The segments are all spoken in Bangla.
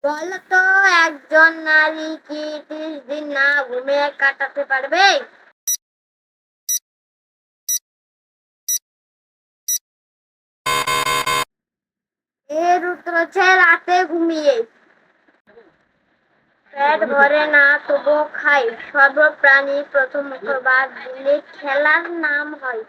বলতো, একজন নারী কি 30 দিন না ঘুমিয়ে কাটাতে পারবে? এর উত্তর হচ্ছে রাতে ঘুমিয়ে। পেট ভরে না তবুও খায়, সর্বপ্রাণী প্রথমত বাদ দিলে খেলার নাম হয়।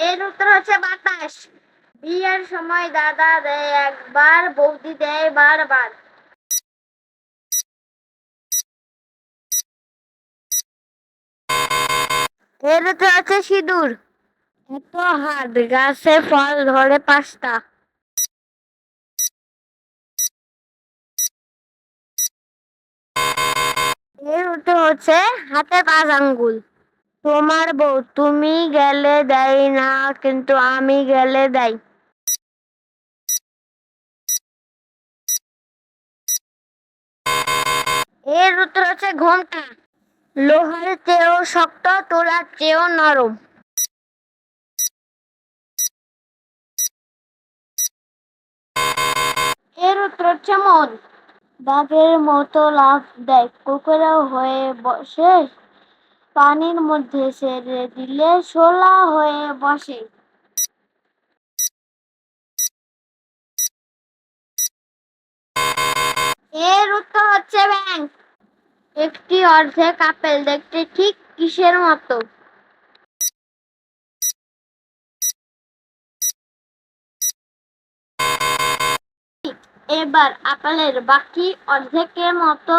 এর উত্তর হচ্ছে বাতাস। বিয়ের সময় দাদা দেয় একবার, বৌদি দেয় বারবার। এর উত্তর হচ্ছে সিঁদুর। এত হাত গাছে ফল ধরে 5টা। এর উত্তর হচ্ছে হাতে 5 আঙ্গুল। তোমার বউ তুমি গেলে দেয় না, কিন্তু আমি গেলে দেয়। এর উত্তর হচ্ছে ঘোমটা। লোহার চেয়েও শক্ত, তোলার চেয়েও নরম। এর উত্তর হচ্ছে মন। বাঘের মতো লাফ দেয়, কুকুরেও হয়ে বসে, পানির মধ্যে ছেড়ে দিলে শোলা হয়ে বসে। এর উত্তর হচ্ছে ব্যাঙ। একটি অর্ধেক আপেল দেখতে ঠিক কিসের মতো? এবার আপেলের বাকি অর্ধেকের মতো।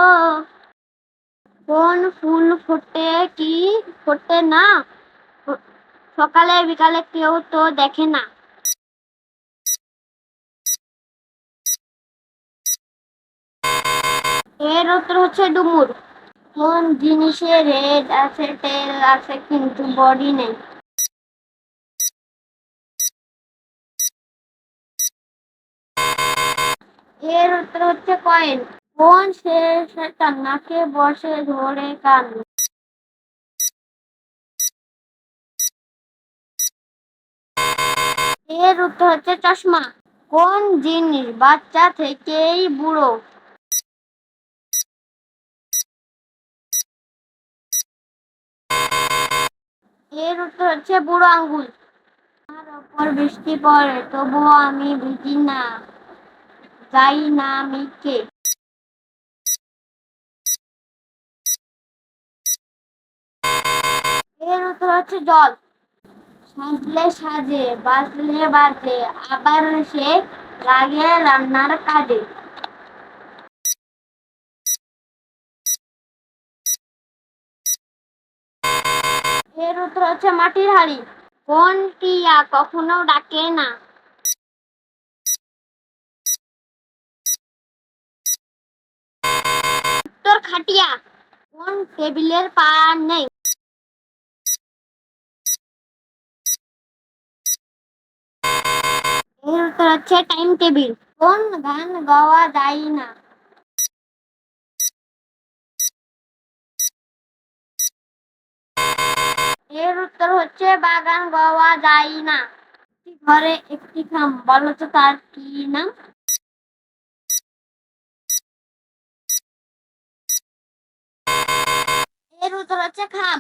কোন ফুল ফোটে কি ফোটে না, সকালে বিকালে কেউ তো দেখে না? এর উত্তর হচ্ছে ডুমুর। কোন জিনিসের হেড আছে, টেল আছে, কিন্তু বডি নেই? এর উত্তর হচ্ছে কয়েন। কোন সেটা নাকে বসে ধরে কান? এর উত্তর হচ্ছে চশমা। কোন জিনিস বাচ্চা থেকেই বুড়ো? এর উত্তর হচ্ছে বুড়ো আঙ্গুল। আমার ওপর বৃষ্টি পড়ে তবুও আমি ভিজি না, যাই না আমি কে? এর উত্তর হচ্ছে জল। সাজলে সাজে, বাজলে বাজে, আবার সে লাগে রান্নার কাজে। এর উত্তর হচ্ছে মাটির হাঁড়ি। কোন টিয়া কখনো ডাকে না? উত্তর খাটিয়া। কোন টেবিলের পা নেই? এর উত্তর হচ্ছে টাইম টেবিল। কোন গান গাওয়া যায় না? এর উত্তর হচ্ছে বাগান গাওয়া যায় না। একটি ঘরে একটি খাম, বলো তো তার কি নাম? এর উত্তর হচ্ছে খাম।